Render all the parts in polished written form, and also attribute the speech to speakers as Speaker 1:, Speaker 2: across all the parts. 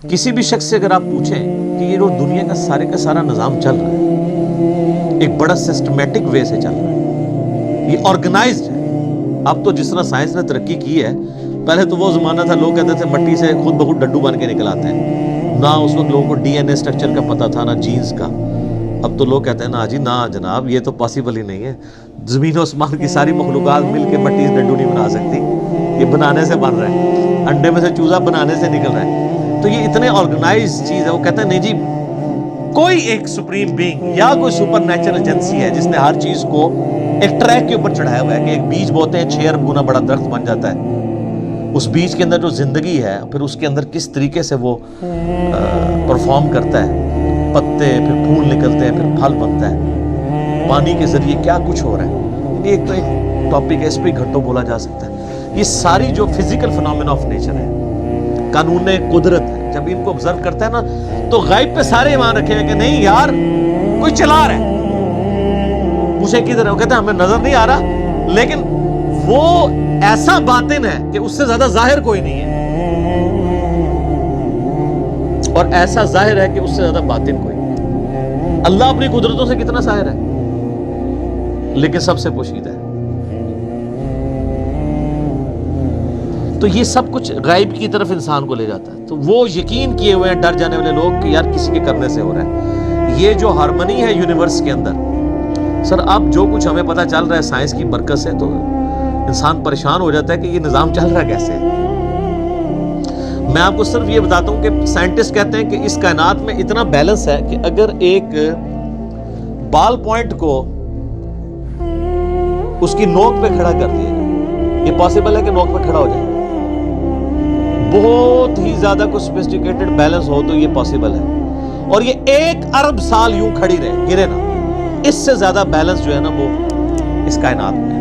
Speaker 1: کسی بھی شخص سے اگر آپ پوچھیں کہ یہ جو دنیا کا سارا نظام چل رہا ہے ایک بڑا سسٹمیٹک وے سے چل رہا ہے، یہ آرگنائزڈ ہے۔ اب تو جس طرح سائنس نے ترقی کی ہے، پہلے تو وہ زمانہ تھا لوگ کہتے تھے مٹی سے خود بخود ڈڈو بن کے نکل آتے ہیں، نہ اس وقت لوگوں کو ڈی این اے اسٹرکچر کا پتہ تھا نہ جینز کا۔ اب تو لوگ کہتے ہیں نا جی نا جناب، یہ تو پاسبل ہی نہیں ہے، زمین و آسمان کی ساری مخلوقات مل کے مٹی سے ڈڈو نہیں بنا سکتی، یہ بنانے سے بن رہا ہے، انڈے میں سے چوزا بنانے سے نکل رہا ہے۔ تو یہ اتنے آرگنائز چیز ہے، وہ کہتے ہیں نہیں جی کوئی ایک سپریم بینگ یا کوئی سپر نیچرل ایجنسی ہے جس نے ہر چیز کو ایک ٹریک کے اوپر چڑھایا ہوا ہے کہ ایک بیج بوتے ہیں 6 ارب گنا بڑا درخت بن جاتا ہے، اس بیج کے اندر جو زندگی ہے پھر اس کے اندر کس طریقے سے وہ پرفارم کرتا ہے، پتے پھر پھول نکلتے ہیں پھر پھل بنتا ہے، پانی کے ذریعے کیا کچھ ہو رہا ہے۔ ایک تو ایک ٹاپک ہے، اس پہ گھنٹوں بولا جا سکتا ہے۔ یہ ساری جو فزیکل فنامنا آف نیچر ہے، قانون قدرت ہے، جب ان کو آبزرو کرتا ہے نا تو غیب پہ سارے ایمان رکھے ہیں کہ نہیں یار کوئی چلا رہا ہے۔ پوچھے کدھر ہے، وہ کہتے ہیں ہمیں نظر نہیں آ رہا، لیکن وہ ایسا باطن ہے کہ اس سے زیادہ ظاہر کوئی نہیں ہے، اور ایسا ظاہر ہے کہ اس سے زیادہ باطن کوئی نہیں۔ اللہ اپنی قدرتوں سے کتنا ظاہر ہے لیکن سب سے پوشیدہ ہے۔ تو یہ سب کچھ غیب کی طرف انسان کو لے جاتا ہے۔ تو وہ یقین کیے ہوئے ہیں ڈر جانے والے لوگ کہ یار کسی کے کرنے سے ہو رہا ہے۔ یہ جو ہارمنی ہے یونیورس کے اندر، سر اب جو کچھ ہمیں پتہ چل رہا ہے سائنس کی برکت سے، تو انسان پریشان ہو جاتا ہے کہ یہ نظام چل رہا کیسے ہے۔ میں آپ کو صرف یہ بتاتا ہوں کہ سائنٹسٹ کہتے ہیں کہ اس کائنات میں اتنا بیلنس ہے کہ اگر ایک بال پوائنٹ کو اس کی نوک پہ کھڑا کر دیا جائے، یہ پاسبل ہے کہ نوک پہ کھڑا ہو جائے، بہت ہی زیادہ کوئی سوفسٹیکیٹڈ بیلنس ہو تو یہ پاسبل ہے، اور یہ 1 ارب سال یوں کھڑی رہے گرے نا، اس سے زیادہ بیلنس جو ہے نا وہ اس کائنات میں ہے۔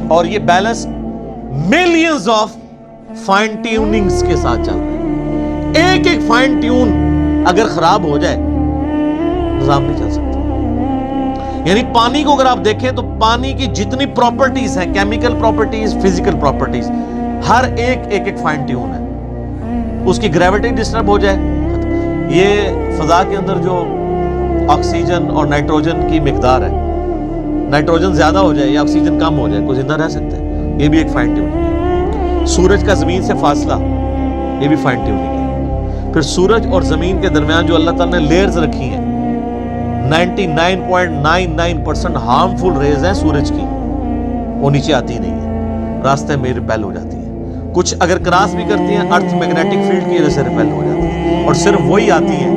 Speaker 1: اور یہ balance millions of fine tunings کے ساتھ چل رہا ہے۔ ایک فائن ٹیون اگر خراب ہو جائے نظام نہیں چل سکتا۔ یعنی پانی کو اگر آپ دیکھیں تو پانی کی جتنی پراپرٹیز ہیں، کیمیکل پراپرٹیز، فزیکل پراپرٹیز، ہر ایک فائن ٹیون ہے۔ اس کی گریوٹی ڈسٹرب ہو جائے، یہ فضا کے اندر جو آکسیجن اور نائٹروجن کی مقدار ہے، نائٹروجن زیادہ ہو جائے یا آکسیجن کم ہو جائے، کوئی زندہ رہ سکتا ہے؟ یہ بھی ایک فائن ٹیوننگ ہے۔ سورج کا زمین سے فاصلہ، یہ بھی فائن ٹیوننگ ہے۔ پھر سورج اور زمین کے درمیان جو اللہ تعالیٰ نے لیئرز رکھی ہیں، 99.99% ہارمفل ریز ہیں سورج کی، وہ نیچے آتی نہیں ہے، راستے میں ریپیل ہو جاتی ہے۔ کچھ اگر کراس بھی کرتی ہیں ارتھ میگنیٹک فیلڈ کی وجہ سے ریپیل ہو جاتی ہے، اور صرف وہی آتی ہیں۔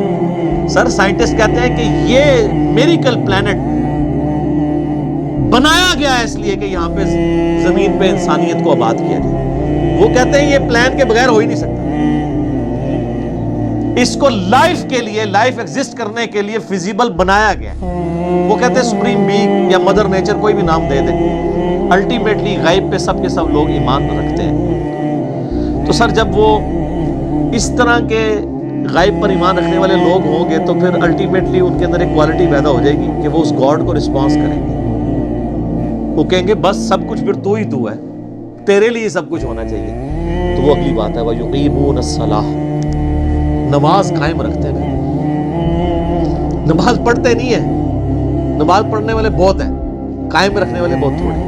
Speaker 1: سر سائنٹسٹ کہتے ہیں کہ یہ میریکل پلانٹ بنایا گیا ہے اس لیے کہ یہاں پہ زمین پہ انسانیت کو آباد کیا جائے۔ وہ کہتے ہیں یہ پلان کے بغیر ہو ہی نہیں سکتا، اس کو لائف کے لیے، لائف ایگزسٹ کرنے کے لیے فیزیبل بنایا گیا۔ وہ کہتے ہیں سپریم بینگ یا مدر نیچر، کوئی بھی نام دے دیں، الٹیمیٹلی غیب پہ سب کے سب لوگ ایمان رکھتے ہیں۔ تو سر جب وہ اس طرح کے غیب پر ایمان رکھنے والے لوگ ہوں گے تو پھر الٹیمیٹلی ان کے اندر ایک کوالٹی پیدا ہو جائے گی کہ وہ اس گاڈ کو رسپانس کریں گے۔ وہ کہیں گے بس سب کچھ پھر تو ہی تو ہے، تیرے لیے سب کچھ ہونا چاہیے۔ تو وہ اگلی بات ہے وَيُقِيمُونَ الصَّلَاةَ، نماز قائم رکھتے ہیں۔ نماز پڑھتے نہیں ہیں، نماز پڑھنے والے بہت ہیں، قائم رکھنے والے بہت تھوڑے ہیں۔